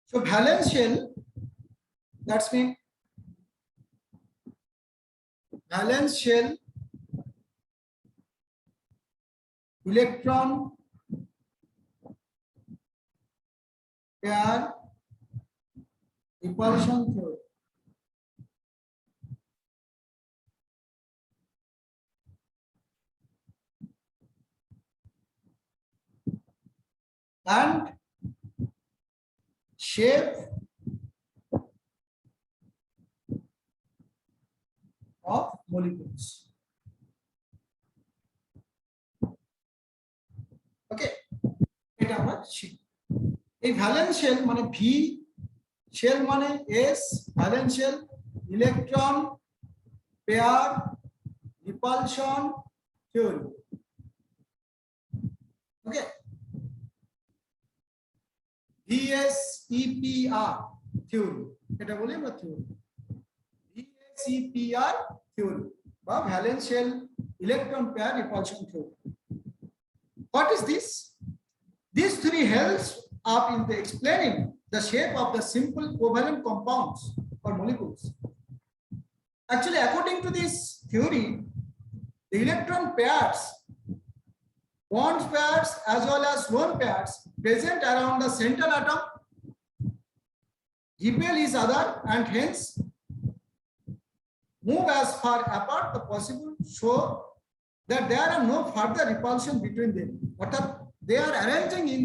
So valence shell, that's mean valence shell electron pair repulsion theory. And shape of molecules. Okay, এটা আমরা শিখব। এই valence shell মানে V, shell মানে S, valence shell electron pair repulsion theory. Okay, VSEPR theory, এটা বলি আমরা theory, VSEPR theory বা valence shell electron pair repulsion theory. What is this? This theory helps up in the explaining the shape of the simple covalent compounds or molecules. Actually, according to this theory, the electron pairs, bond pairs as well as lone pairs present around the central atom repel each other and hence move as far apart as possible, so that there are no further repulsion between them. But they are arranging in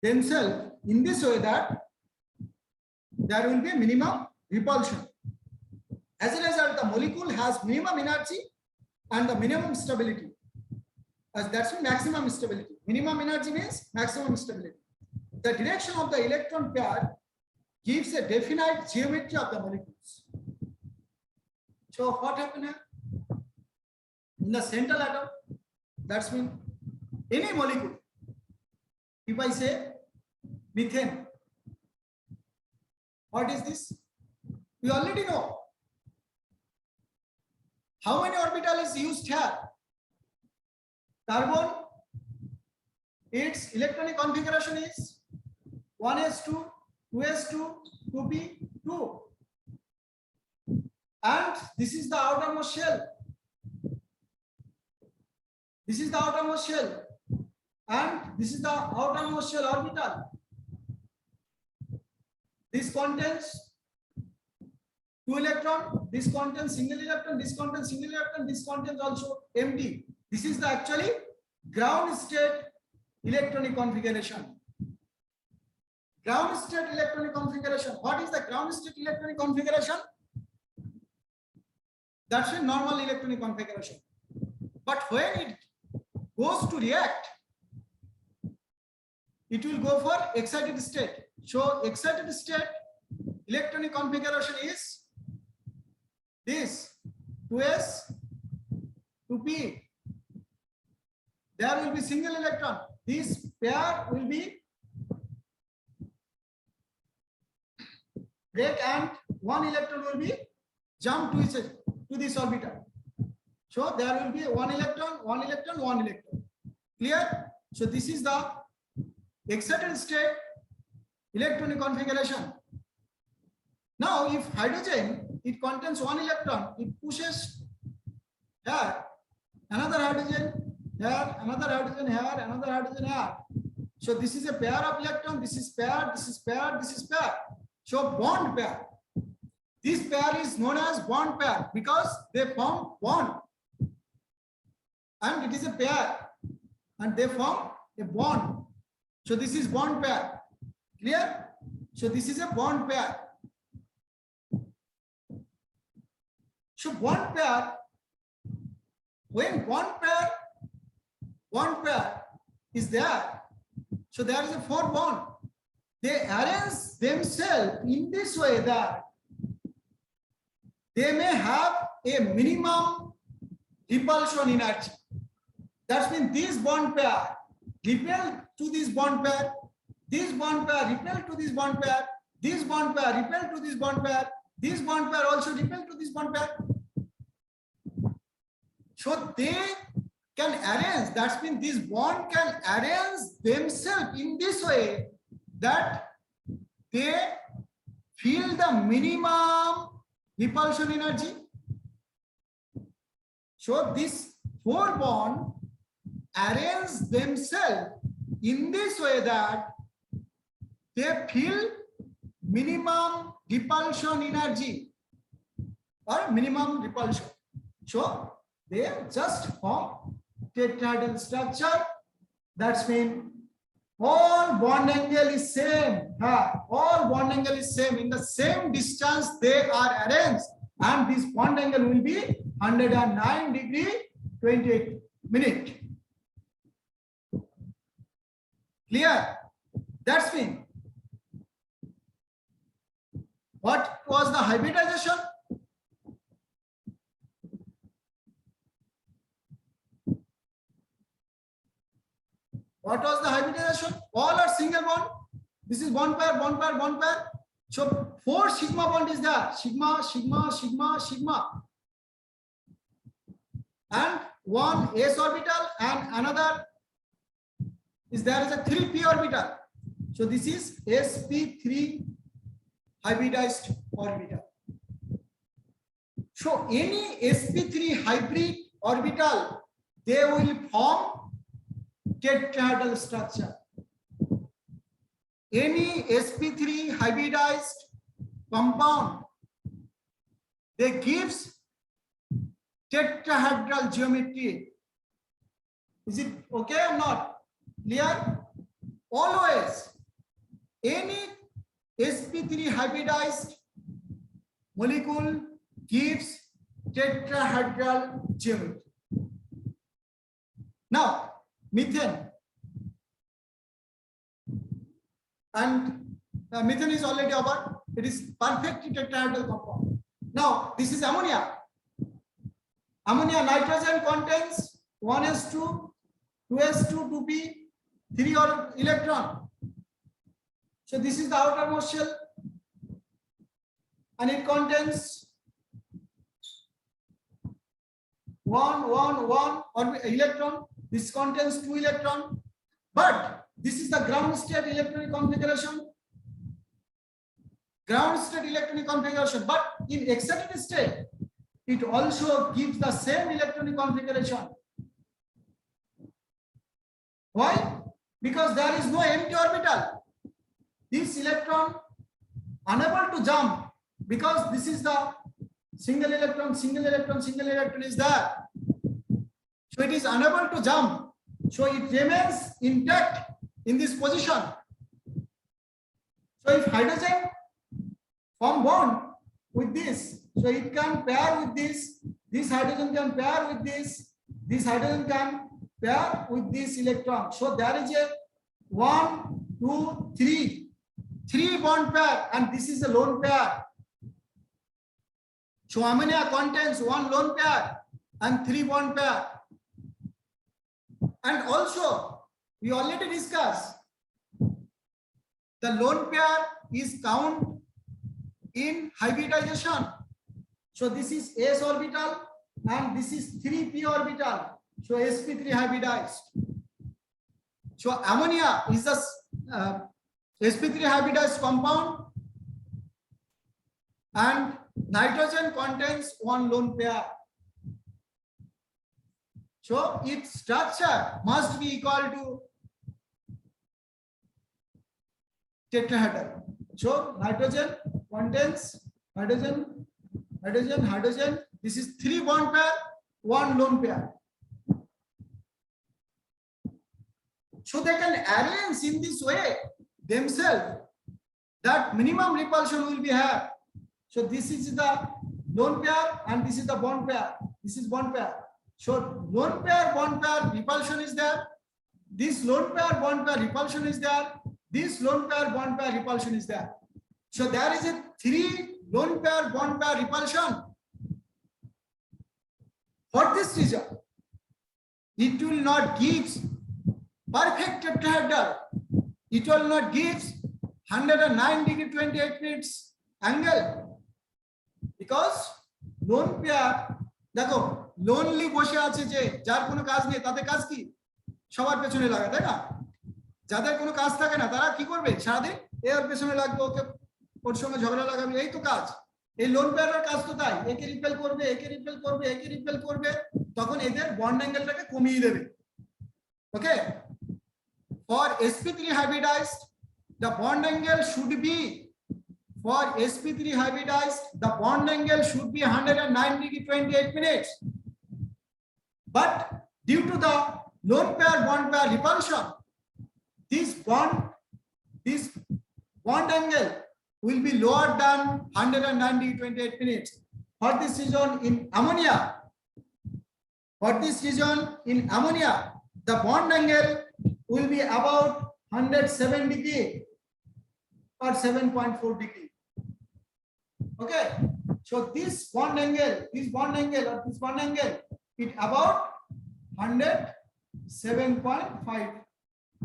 themselves in this way that there will be minimum repulsion. As a result, the molecule has minimum energy and the minimum stability. As that's maximum stability. Minimum energy means maximum stability. The direction of the electron pair gives a definite geometry of the molecules. So what happened here? In the central atom, that's mean any molecule. If I say methane, what is this? We already know. How many orbital is used here? Carbon, its electronic configuration is 1s2, 2s2, 2p2. And this is the outermost shell. This is the outermost shell. And this is the outermost shell orbital. This contains 2 electron, this contains single electron, this contains single electron, this contains also MD. This is the actually ground state electronic configuration. Ground state electronic configuration. What is the ground state electronic configuration? That's a normal electronic configuration. But when it goes to react, it will go for excited state. So excited state electronic configuration is this 2s 2p. There will be single electron. This pair will be break and one electron will be jump to this orbital. So there will be one electron, one electron, one electron. Clear? So this is the excited state electronic configuration. Now if hydrogen, it contains one electron, it pushes here another hydrogen here, another hydrogen here, another hydrogen here. So this is a pair of electron, this is pair, this is pair, this is pair. So bond pair. This pair is known as bond pair because they form bond. And it is a pair and they form a bond. So this is bond pair. Clear? So this is a bond pair. So bond pair, when bond pair is there, so there is a 4 bond. They arrange themselves in this way that they may have a minimum repulsion energy. That means this bond pair repel to this bond pair, this bond pair repel to this bond pair, this bond pair repel to this bond pair, this bond pair also repel to this bond pair. So they can arrange, that means this bond can arrange themselves in this way that they feel the minimum repulsion energy. So this 4 bonds arrange themselves in this way that they feel minimum repulsion energy or minimum repulsion. So they just form tetrahedral structure. That's mean all bond angle is same. All bond angle is same. In the same distance they are arranged, and this bond angle will be 109 degree 28 minute. Clear? That's mean what was the hybridization? What was the hybridization? All are single bond. This is bond pair, bond pair, bond pair. So 4 sigma bond is there. Sigma, sigma, sigma, sigma. And one s orbital and another is there is a 3p orbital. So this is sp3 hybridized orbital. So any sp3 hybrid orbital, they will form tetrahedral structure. Any sp3 hybridized compound, they gives tetrahedral geometry. Is it okay or not? Clear? Always any sp3 hybridized molecule gives tetrahedral geometry. Now methane, and methane is already over. It is perfect tetrahedral compound. Now this is ammonia. Ammonia nitrogen contains 1s2, 2s2, 2p, 3 electron. So this is the outermost shell, and it contains 1 electron. This contains 2 electron, but this is the ground state electronic configuration. Ground state electronic configuration, but in excited state, it also gives the same electronic configuration. Why? Because there is no empty orbital. This electron unable to jump because this is the single electron, single electron, single electron is there. So it is unable to jump. So it remains intact in this position. So if hydrogen form bond with this, so it can pair with this hydrogen can pair with this hydrogen can pair with this electron. So there is a 1, 2, 3 bond pair, and this is a lone pair. So ammonia contains 1 lone pair and 3 bond pair. And also we already discussed the lone pair is count in hybridization. So this is s orbital and this is 3p orbital. So sp3 hybridized. So ammonia is the sp3 hybridized compound, and nitrogen contains 1 lone pair. So its structure must be equal to tetrahedral. So nitrogen contains hydrogen, hydrogen, hydrogen. This is 3 bond pair, 1 lone pair. So they can arrange in this way themselves that minimum repulsion will be have. So this is the lone pair and this is the bond pair. This is bond pair. So lone pair bond pair repulsion is there. This lone pair bond pair repulsion is there. This lone pair bond pair repulsion is there. So there is a 3 lone pair bond pair repulsion. For this reason, it will not give perfect tetrahedral. It will not give 109 degree 28 minutes angle, because lone pair দেখো lonely বসে আছে যে যার কোনো কাজ নেই, তাতে কাজ কি সবার পেছনে লাগা, তাই না? যাদের কোনো কাজ থাকে না তারা কি করবে, সারাদিন এর পেছনে লাগবে, ওকে ওর সঙ্গে ঝগড়া লাগাবে, এই তো কাজ। এই লোন পেয়ারের কাজ তো তাই, একে রিপেল করবে, একে রিপেল করবে, একে রিপেল করবে, তখন এদের বন্ড অ্যাঙ্গেলটাকে কমিয়ে দেবে। ওকে, for sp3 hybridized the bond angle should be, for sp3 hybridized the bond angle should be 109 degree 28 minutes, but due to the lone pair bond pair repulsion, this bond angle will be lower than 109 degree 28 minutes. For this reason in ammonia, the bond angle will be about 107 degree or 7.4 degree. Okay, so this bond angle it about 107.5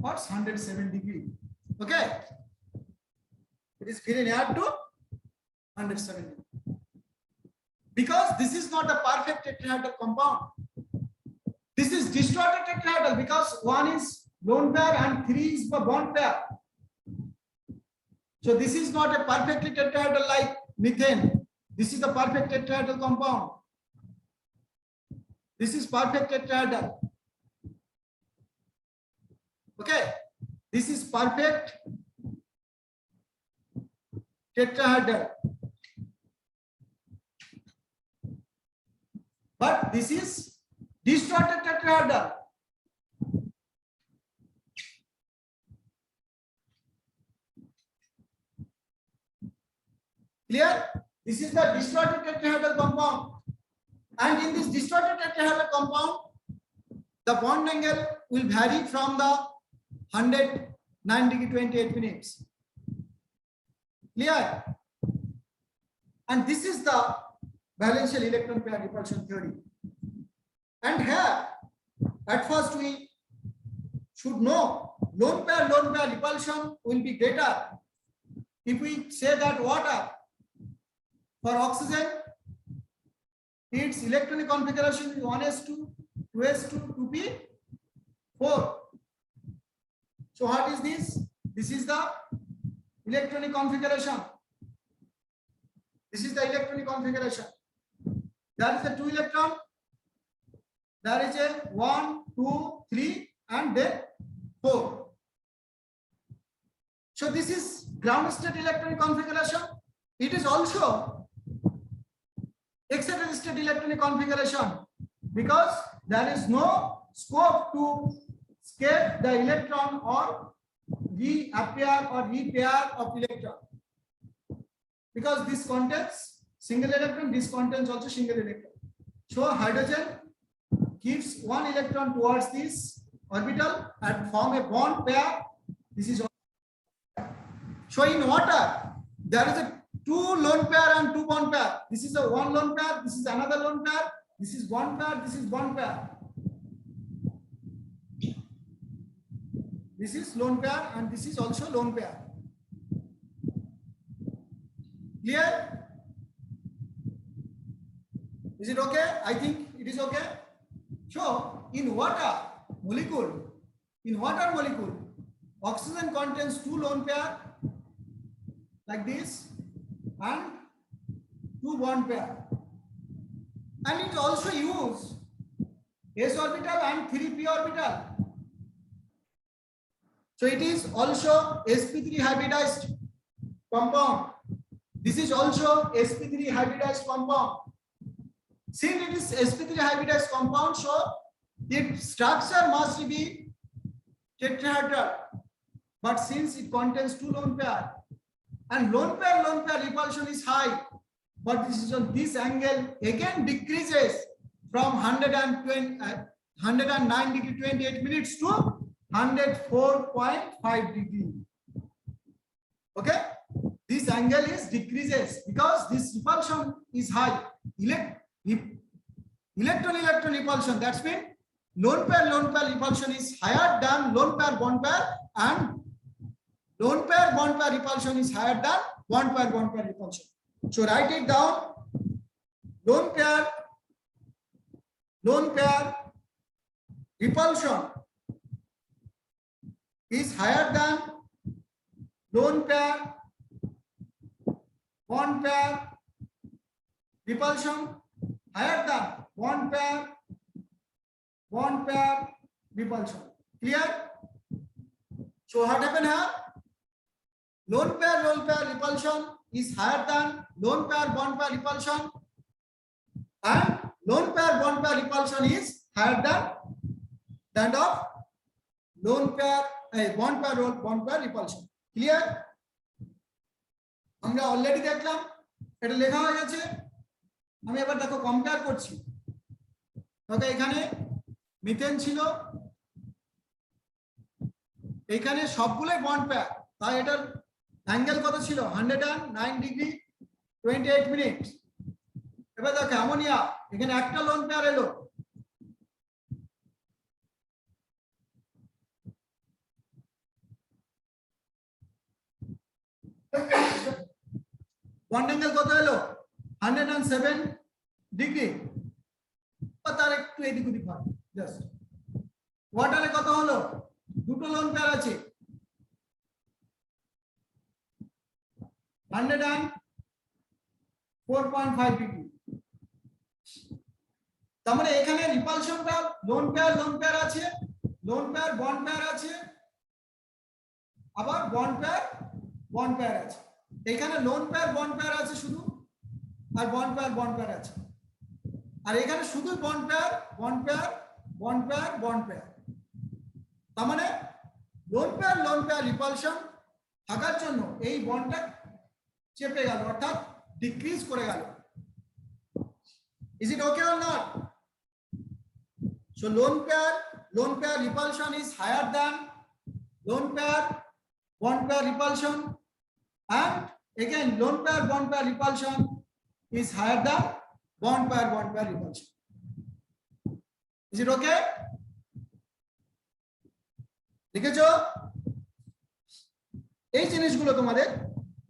or 107 degree. Okay, it is very near to 107 degree. Because this is not a perfect tetrahedral compound. This is distorted tetrahedral because 1 is lone pair and 3 is the bond pair. So this is not a perfectly tetrahedral like methane. This is the perfect tetrahedral compound. This is perfect tetrahedral. Okay, this is perfect tetrahedral. But this is distorted tetrahedral. Clear? This is the distorted tetrahedral compound. And in this distorted tetrahedral compound, the bond angle will vary from the 109 degree 28 minutes. Clear? And this is the valential electron pair repulsion theory. And here, at first we should know lone pair repulsion will be greater if we say that water, for oxygen, its electronic configuration is 1s2, 2s2, 2p4. So what is this? This is the electronic configuration. This is the electronic configuration. There is a 2 electron. There is a 1, 2, 3, and then 4. So this is ground state electronic configuration. It is also excited state electronic configuration because there is no scope to escape the electron or reappear or repair of electron, because this contains single electron, this contains also single electron. So hydrogen gives 1 electron towards this orbital and form a bond pair. This is so in water there is a 2 lone pair and 2 bond pair. This is a 1 lone pair, this is another lone pair, this is 1 pair, this is 1 pair. This is lone pair and this is also lone pair. Clear? Is it okay? I think it is okay. So in water molecule, oxygen contains 2 lone pair like this and 2 bond pair, and it also use s orbital and 3p orbital. So it is also sp3 hybridized compound. This is also sp3 hybridized compound. Since it is sp3 hybridized compound, so its structure must be tetrahedral, but since it contains 2 lone pair and lone pair repulsion is high, but this is on this angle again decreases from 109 degree 28 minutes to 104.5 degree. Okay, this angle is decreases because this repulsion is high. Electron repulsion, that's mean lone pair repulsion is higher than lone pair bond pair, and lone pair bond pair repulsion is higher than bond pair repulsion. So write it down. Lone pair repulsion is higher than lone pair bond pair repulsion, higher than bond pair repulsion. Clear? So what happened here? Lone pair repulsion is higher than lone pair bond pair repulsion, and lone pair bond pair repulsion is higher than that of lone pair bond pair repulsion. Clear? আমরা already দেখলাম, এটা লেখা হয়ে গেছে। আমি এবার দেখো compare করছি। ওকে, এখানে মিথেন ছিল, এখানে সবগুলোই বন্ড পেয়ার, তাই এটার অ্যাঙ্গেল কত ছিল? 109 ডিগ্রি 28 মিনিট। এবার দেখো অ্যামোনিয়া, এখানে একটা লোন পেয়ার এলো, বন্ড অ্যাঙ্গেল কত এলো? 107 ডিগ্রি, তার একটু এদিক ওদিক হয় জাস্ট। ওয়াটারে কত হলো? দুটো লোন পেয়ার আছে, 104.5 ডিগ্রি। তার মানে এখানে রিপালশনটা লোন পেয়ার আছে, লোন পেয়ার বন্ড পেয়ার আছে, আবার বন্ড পেয়ার আছে। এখানে লোন পেয়ার বন্ড পেয়ার আছে শুধু, আর বন্ড পেয়ার আছে, আর এখানে শুধু বন্ড পেয়ার। তার মানে লোন পেয়ার রিপালশন থাকার জন্য এই বন্ডটা চেপে গেল, অর্থাৎ ডিক্রিজ করে গেল। Is it okay or not? So lone pair repulsion is higher than lone pair bond pair repulsion, and again lone pair bond pair repulsion is higher than bond pair repulsion. Is it okay? লিখেছো? এই জিনিসগুলো তোমাদের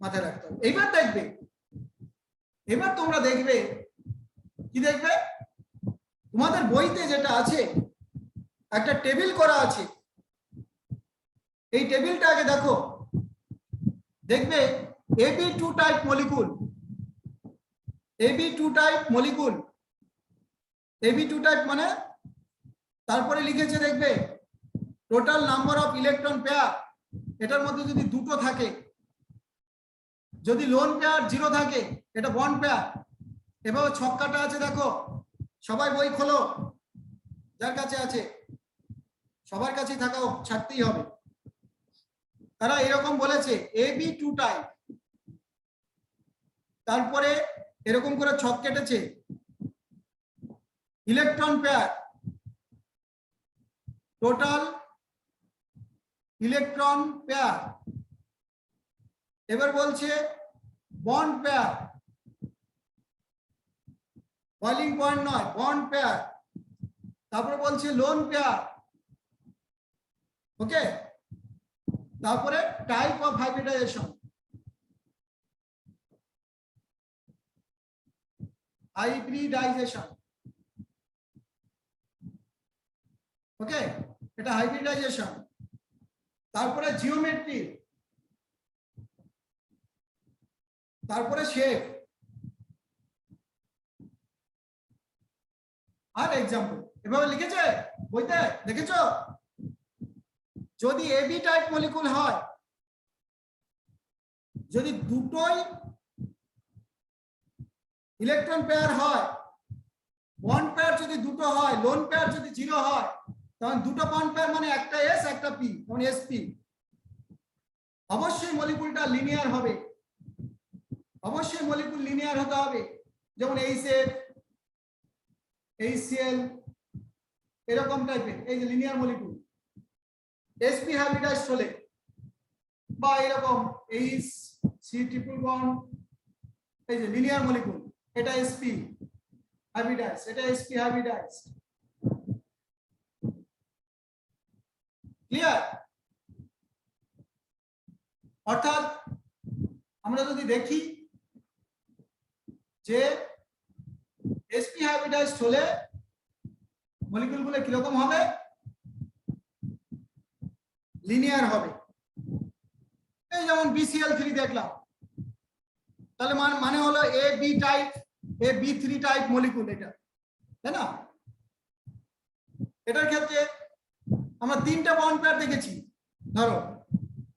মাথায় রাখতে হবে। এবার তোমরা দেখবে কি দেখবে? তোমাদের বইতে যেটা আছে একটা টেবিল করা আছে, এই টেবিলটা আগে দেখো। দেখবে AB2 type molecule, AB2 type মানে তারপরে লিখেছে দেখবে total number of electron pair, এটার মধ্যে যদি দুটো থাকে, যদি লোন পেয়ার 0 থাকে এটা বন্ড পেয়ার। এভাবে ছক্কাটা আছে দেখো, সবাই বই খোলো, যার কাছে আছে, সবার কাছেই থাকাও ছাড়তেই হবে। তারা এরকম বলেছে AB2 টাইপ, তারপরে এরকম করে ছক কেটেছে electron pair, total electron pair. এবার বলছে বন্ড পেয়ার, বয়লিং পয়েন্ট নয়, বন্ড পেয়ার। তারপরে বলছে লোন পেয়ার। ওকে, তারপরে টাইপ অফ হাইব্রিডাইজেশন, ওকে, এটা হাইব্রিডাইজেশন। তারপরে জিওমেট্রি, তারপরে শেপ আর এক্সাম্পল। এভাবে লিখেছে বইতে, দেখেছো? যদি AB টাইপ মলিকুল হয়, যদি দুটোই ইলেকট্রন পেয়ার হয়, বন্ড পেয়ার যদি দুটো হয়, লোন পেয়ার যদি 0 হয়, তখন দুটো বন্ড পেয়ার মানে একটা S একটা P, তখন SP। অবশ্যই মলিকুলটা লিনিয়ার হবে, অবশ্যই মলিকুল লিনিয়ার হতে হবে। যেমন HF, HCl এরকম টাইপের, এই যে লিনিয়ার মলিকুল। sp হাইব্রিডাইজ হলে বা এরকম HC ট্রিপল বন্ড, এই যে লিনিয়ার মলিকুল, এটা sp হাইব্রিডাইজ, এটা sp হাইব্রিডাইজ। ক্লিয়ার? অর্থাৎ আমরা যদি দেখি যে sp হাইব্রিডাইজ হলে মলিকুলগুলো কিরকম হবে, লিনিয়ার হবে। এই যেমন BCl3 দেখলাম, তাহলে মানে হলো AB type, AB3 type molecule এটা, তাই না? এটার ক্ষেত্রে আমরা তিনটা বন্ড পেয়ার দেখেছি, ধরো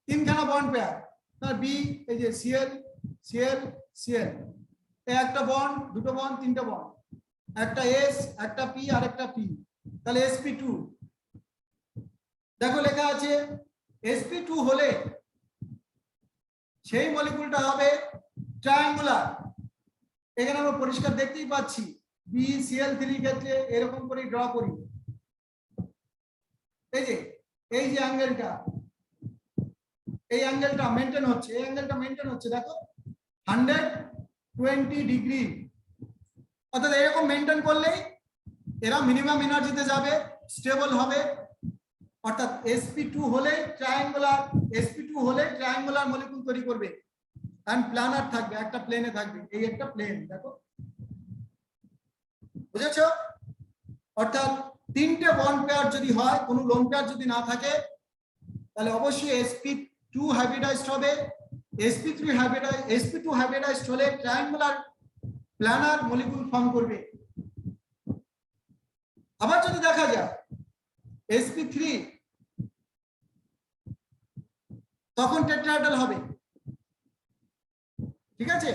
তিনখানা বন্ড পেয়ার, তার বি, এই যে Cl Cl Cl, একটা বন্ড, দুটো বন্ড, তিনটা বন্ড, একটা S, একটা P আর একটা P, তাহলে sp2। দেখো লেখা আছে sp2 হলে সেই মলিকুলটা হবে ট্রায়াঙ্গুলার। এখানে আমরা পরিষ্কার দেখতেই পাচ্ছি BCl3 ক্ষেত্রে এরকম করে ড্র করি, এই যে অ্যাঙ্গেলটা, এই অ্যাঙ্গেলটা মেইনটেইন হচ্ছে, এই অ্যাঙ্গেলটা মেইনটেইন হচ্ছে, দেখো 120 ডিগ্রি। অর্থাৎ এরকম মেইনটেইন করলেই এরা মিনিমাম এনার্জিতে যাবে, স্টেবল হবে। অর্থাৎ sp2 হলে ট্রায়াঙ্গুলার, sp2 হলে ট্রায়াঙ্গুলার মলিকুল তৈরি করবে, এন্ড প্ল্যানার থাকবে, একটা প্লেনে থাকবে, এই একটা প্লেন, দেখো বুঝেছো? অর্থাৎ তিনটে বন্ড পেয়ার যদি হয়, কোনো লোন পেয়ার যদি না থাকে, তাহলে অবশ্যই sp2 হাইব্রিডাইজড হবে। sp2 হাইব্রিডাইজড হলে ট্রায়াঙ্গুলার প্ল্যানার মলিকুল ফর্ম করবে। আবার যদি দেখা যায় sp3, তখন টেট্রাহেড্রাল হবে, ঠিক আছে?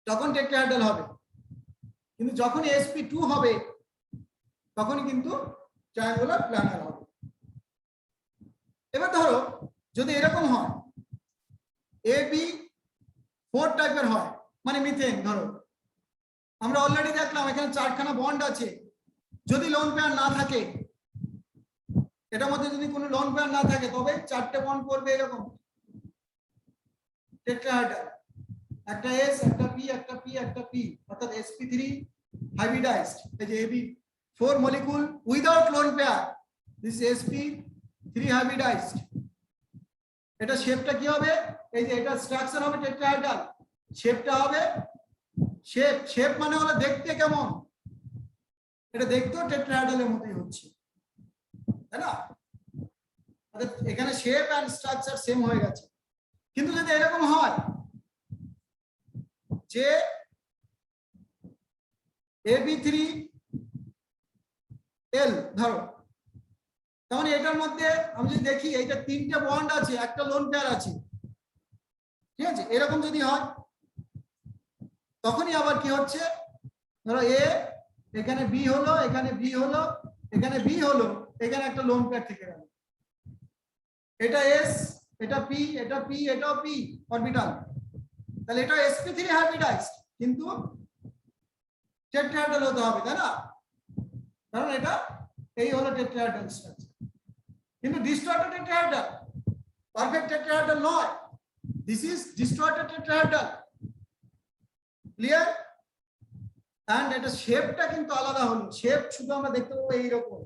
তখন টেট্রাহেড্রাল হবে। কিন্তু যখন sp2 হবে তখনই কিন্তু ট্রায়াঙ্গুলার প্ল্যানার হবে। এবার ধরো যদি এরকম হয়, AB4 টাইপের হয়, মানে মিথেন, ধরো আমরা অলরেডি দেখলাম এখানে 4খানা বন্ড আছে। যদি লোন পেয়ার না থাকে, এটার মধ্যে যদি কোনো লোন পেয়ার না থাকে, তবে 4টে বন্ড করবে এরকম টেট্রাহেড্রাল, একটা S, একটা P, একটা P, একটা P, অর্থাৎ sp3 হাইব্রিডাইজড। এই যে AB4 molecule without lone pair, this sp3 hybridised. এটা শেপটা কি হবে? এই যে এটা স্ট্রাকচার হবে টেট্রাহেড্রাল, শেপটা হবে শেপ মানে হলো দেখতে কেমন, এটা দেখতেও টেট্রাহেড্রালের মতোই হচ্ছে, তাই না? এখানে শেপ এন্ড স্ট্রাকচার সেম হয়ে গেছে। কিন্তু যদি এরকম হয় যে AB3L ধরো, তার মানে এটার মধ্যে আমি যদি দেখি এইটা তিনটে বন্ড আছে, একটা লোন পেয়ার আছে, ঠিক আছে? এরকম যদি হয়, তখনই আবার কি হচ্ছে, ধরো A, এখানে B হলো, এখানে B হলো, এখানে B হলো, এখানে একটা লোন পেয়ার থেকে গেল, এটা S, এটা P, এটা P, এটাও P অরবিটাল, তাহলে এটা sp3 হাইব্রিডাইজড, কিন্তু টেট্রাহেড্রাল হতে হবে, তাই না? কারণ এটা এই হলো টেট্রাহেড্রাল স্ট্রাকচার। কিন্তু ডিস্টর্টেড টেট্রাহেড্রাল, পারফেক্ট টেট্রাহেড্রাল নয়, this is distorted tetrahedral, clear? And এটা শেপটা কিন্তু আলাদা হলো, শেপ শুধু আমরা দেখতে পাবো এইরকম,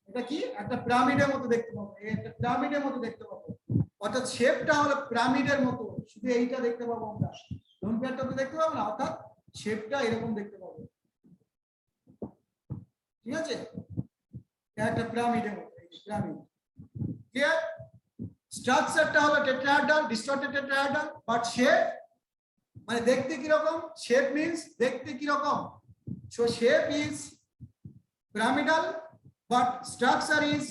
এটা কি একটা পিরামিডের মতো দেখতে পাবো, এটা পিরামিডের মতো দেখতে পাবো, অর্থাৎ শেপটা হলো পিরামিডের মতো, শুধু এইটা দেখতে পাবো আমরা, লোন পেয়ারটা তো দেখতে পাবো না, অর্থাৎ শেপটা এরকম দেখতে পাবো, ঠিক আছে? একটা পিরামিডের মতো, এই পিরামিড, ক্লিয়ার? স্ট্রাকচারটা হলো tetrahedral, distorted tetrahedral, but shape মানে দেখতে কি রকম, শেপ মিন্স দেখতে কি রকম, so shape is pyramidal but structure is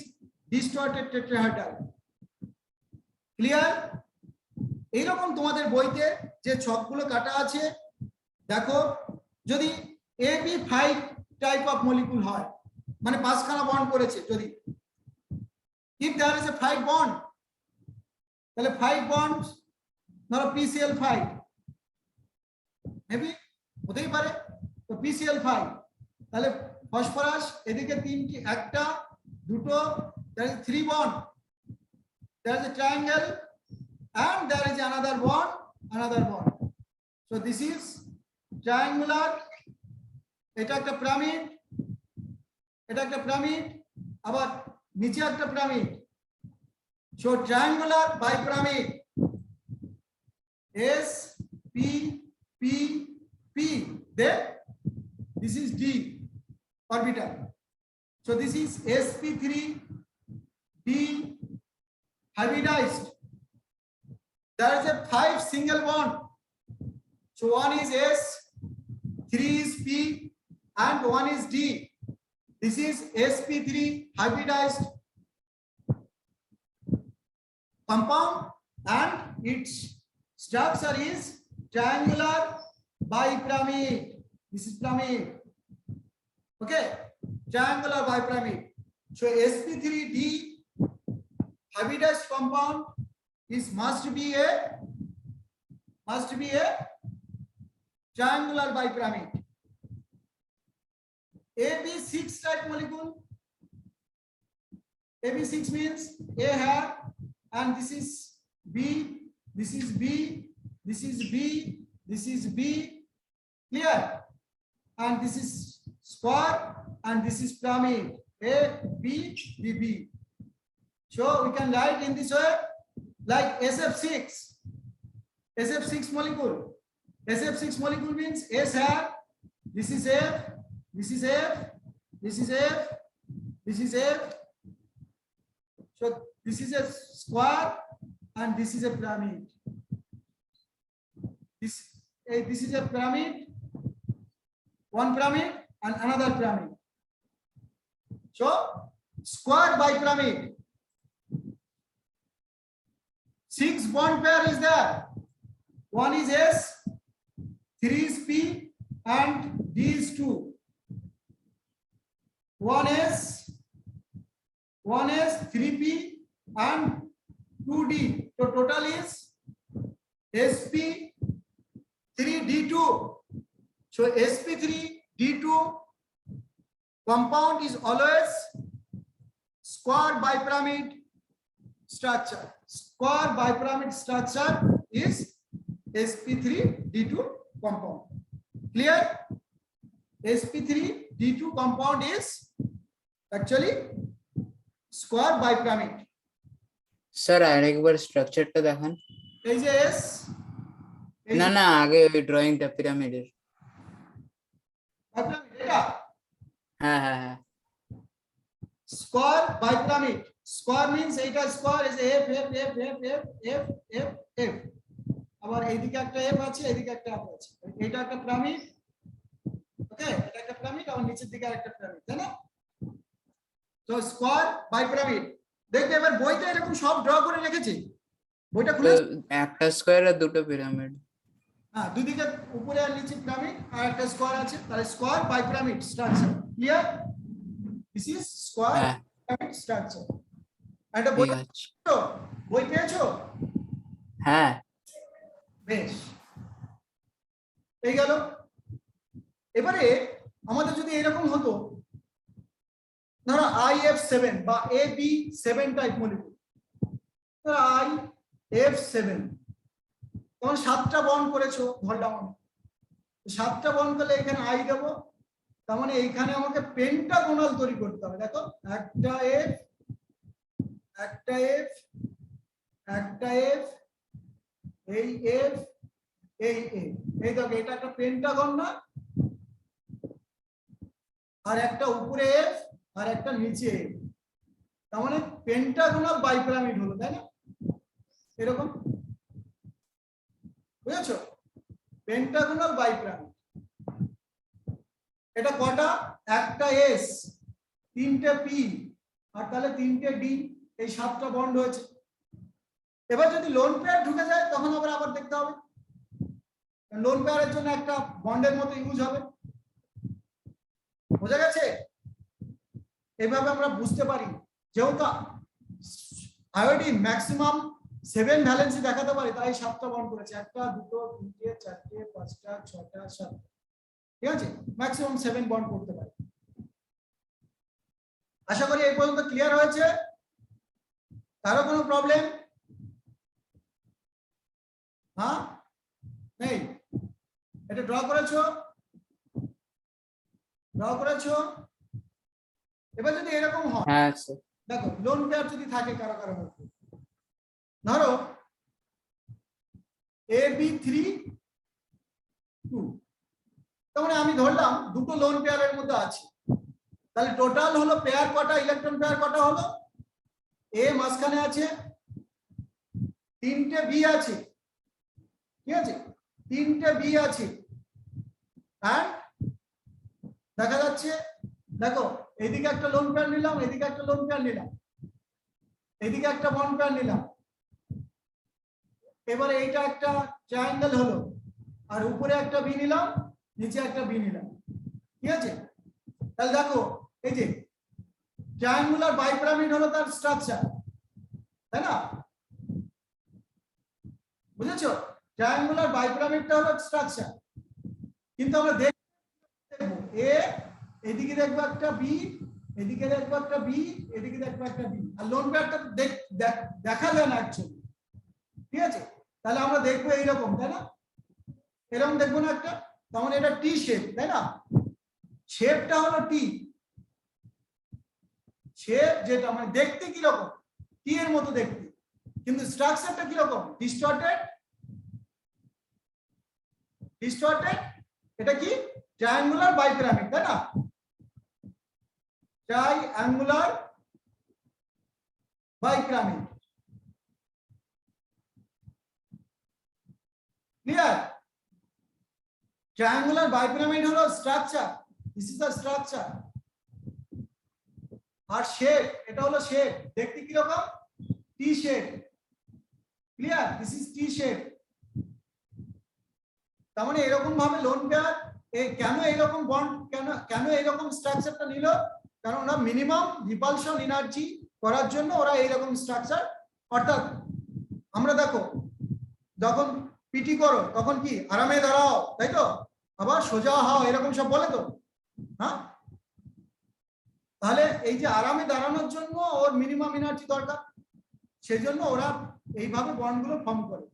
distorted tetrahedral, clear? এইরকম তোমাদের বইতে যে ছকগুলো কাটা আছে, দেখো যদি AB5 টাইপ অফ মলিকুল হয়, মানে 5খানা বন্ড করেছে, যদি if there is a 5 bond, তাহলে 5 bonds, ধরো PCl5, মেবি হতেই পারে, তো PCl5, তাহলে ফসফরাস এদিকে তিনটি, একটা, দুটো, there is 3 bond, there is a triangle and there is another bond, so this is triangular, এটা একটা পিরামিড, এটা একটা পিরামিড, আবার নিচে একটা pyramid, so triangular bipyramid, S P P P, then this is D orbital, so this is sp3 D hybridized. There is a 5 single bond. So one is S, 3 is P, and 1 is D. This is sp3 hybridized compound, and its structure is triangular bipyramid. This is pyramid. Okay, triangular bipyramid. So sp3d hybridized compound is must be a triangular bipyramid. AB6 type molecule. AB6 means A here, and this is B, this is B, this is B, this is B. Clear? And this is square, and this is pyramid. A, B, B, B. So we can write in this way like SF6. SF6 molecule. SF6 molecule means S here. This is F. This is F. This is F. This is F. So this is a square, and this is a pyramid. This is a pyramid. One pyramid and another pyramid. So square bipyramid. 6 bond pair is there. 1 is S, 3 is P, and D is 2. 1 is 3P and 2D. So total is sp3d2. So sp3d2 compound is always square bipyramid structure. Square bipyramid structure is sp3d2 compound. Clear? sp3d2 compound is actually square bipyramid. Sir আরেকবার স্ট্রাকচারটা দেখান। এই যে S, না না আগে ওই ড্রয়িংটা পিরামিডের। bipyramid এটা? হ্যাঁ হ্যাঁ হ্যাঁ। Square bipyramid. Square means এটা square is F F F F F F F F. আবার এইদিকে একটা F আছে, এইদিকে একটা F আছে। এটা একটা পিরামিড। ওকে, এটা একটা পিরামিড, আর নিচের দিকে আরেকটা পিরামিড, তাই না? তো স্কয়ার বাইপিরামিড। দেখবে এবার বইতে এরকম সব ড্র করে রেখেছি। বইটা খুলে একটা স্কয়ার আর দুটো পিরামিড। হ্যাঁ, দুই দিকে উপরে আর নিচে পিরামিড, আর একটা স্কয়ার আছে, তাহলে square bipyramid structure. Clear? This is square pyramid structure. এটা বই পেয়েছো? হ্যাঁ, বেশ, এই গেল। এবারে আমাদের যদি এরকম হতো, ধরো IF7 বা AB7 টাইপ মলিকিউল, ধরো IF7, তখন 7টা বন্ড করেছো, ধরলাম 7টা বন্ড করলে এখানে I দেব, তার মানে এইখানে আমাকে পেন্টাগোনাল তৈরি করতে হবে। দেখো, একটা F, একটা F, একটা F, এই F, এই F, এই দেখো এটা একটা পেন্টাগন না? আর একটা উপরে F আর একটা নিচে F, তার মানে পেন্টাগোনাল বাইপিরামিড হলো, তাই না? এরকম বুঝেছো? পেন্টাগোনাল বাইপিরামিড। এটা কটা? একটা S, 3টে P, আর তাহলে 3টে D, এই 7টা বন্ড হয়েছে। এবার যদি লোন পেয়ার ঢুকে যায় তখন আবার দেখতে হবে, লোন পেয়ারের জন্য একটা বন্ডের মতো ইউজ হবে। বোঝা গেছে? এইভাবে আমরা বুঝতে পারি, যেহেতু আয়োডিন ম্যাক্সিমাম 7 ভ্যালেন্সি দেখাতে পারে, তাই 7টা বন্ড করেছে। 1টা 2টো 3টে 4টে 5টা 6টা 7টা, ঠিক আছে? ম্যাক্সিমাম 7 বন্ড করতে পারে। আশা করি এই পর্যন্ত ক্লিয়ার হয়েছে। কারো কোনো প্রবলেম? হ্যাঁ, নেই? এটা ড্র করেছো? এবার যদি এরকম হয়, হ্যাঁ স্যার। দেখো লোন পেয়ার যদি থাকে কারো মধ্যে, ধরো AB3 2, তার মানে আমি ধরলাম দুটো লোন পেয়ারের মধ্যে আছে, তাহলে টোটাল হলো পেয়ার কটা, ইলেকট্রন পেয়ার কটা হলো? এ মাঝখানে আছে, তিনটে বি আছে, ঠিক আছে, তিনটে বি আছে, আর দেখা যাচ্ছে দেখো এদিকে একটা লোন পেয়ার নিলাম, এদিকে একটা লোন পেয়ার নিলাম, এদিকে একটা বন্ড পেয়ার নিলাম, এবারে এইটা একটা ট্রায়াঙ্গেল হলো, আর উপরে একটা বি নিলাম, নিচে একটা বি নিলাম, ঠিক আছে। তাহলে দেখো এই যে ট্রায়াঙ্গুলার বাইপিরামিড হলো তার স্ট্রাকচার, তাই না? বুঝেছো? ট্রায়াঙ্গুলার বাইপিরামিডটা হলো স্ট্রাকচার, কিন্তু আমরা দেখবো এ, এদিকে দেখবো একটা বি, এদিকে দেখবো একটা বি, এদিকে দেখবো একটা বি, আর লোন পেয়ারটা দেখা যায় না অ্যাকচুয়ালি, ঠিক আছে। তাহলে আমরা দেখবো এইরকম, তাই না? এরকম দেখবো না একটা, তখন এটা টি শেপ, তাই না? শেপটা হলো টি, শেপ যেটা মানে দেখতে কি রকম, টি এর মতো দেখতে, কিন্তু স্ট্রাকচারটা কি রকম, ডিস্টর্টেড, ডিস্টর্টেড। এটা কি ট্রায়াঙ্গুলার বাইপিরামিড, তাই না? Triangular bipyramid, clear? Triangular bipyramid হলো structure, this is the structure, আর শেপ এটা হলো শেপ, দেখতে কি রকম, T shape, clear? This is T shape. তার মানে এরকম ভাবে লোন পেয়ার কেন এইরকম বন্ড, কেন এইরকম স্ট্রাকচারটা নিল, কারণ ওরা মিনিমাম রিপালশন এনার্জি করার জন্য ওরা এইরকম স্ট্রাকচার, অর্থাৎ আমরা দেখো যখন পিটি করো তখন কি আরামে দাঁড়াও, তাই তো, আবার সোজা হও, এরকম সব বলে তো, হ্যাঁ? তাহলে এই যে আরামে দাঁড়ানোর জন্য ওর মিনিমাম এনার্জি দরকার, সেজন্য ওরা এইভাবে বন্ডগুলো ফর্ম করে।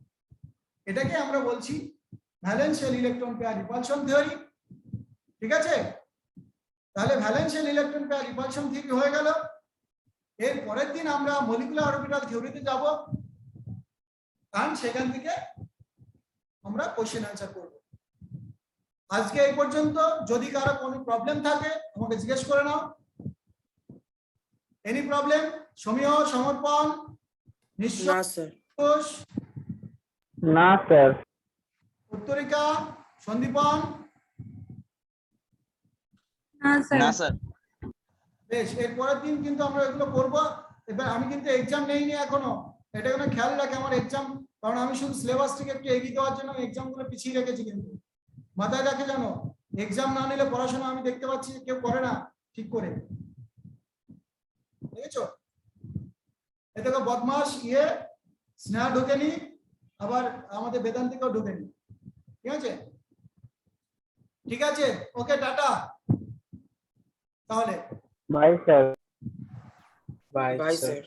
এটাকে আমরা বলছি ভ্যালেন্সিয়াল ইলেকট্রন পেয়ার রিপালশন থিওরি, ঠিক আছে। তাহলে ভ্যালেন্সিয়াল ইলেকট্রন পেয়ার রিপালশন থিওরি হয়ে গেল। এর পরের দিন আমরা মলিকুলার অরবিটাল থিওরিতে যাব, কারণ সেখান থেকে আমরা কোশ্চেন অ্যান্সার করব। আজকে এই পর্যন্ত, যদি কারো কোনো প্রবলেম থাকে আমাকে জিজ্ঞেস করে নাও। Any problem? সমীহ, সমর্পণ, নিশ্চয়, না স্যার। উত্তরিকা, সন্দীপন? না স্যার। বেশ, এর পরের দিন কিন্তু আমরা এগুলো করবো। এবার আমি কিন্তু এক্সাম নেইনি এখনো, এটা কোনো খেয়াল রাখে আমার এক্সাম, কারণ আমি শুধু সিলেবাসটিকে একটু এগিয়ে দেওয়ার জন্য এক্সাম গুলো পিছিয়ে রেখেছি, কিন্তু মাথায় রাখে জানো, এক্সাম না নিলে পড়াশোনা আমি দেখতে পাচ্ছি কেউ করে না ঠিক করে, বুঝেছো? এ দেখো বদমাস স্নেহা ঢুকেনি, আবার আমাদের বেদান্তিকেও ঢুকেনি, ঠিক আছে? ঠিক আছে, ওকে, টাটা তাহলে। Bye sir. Bye sir.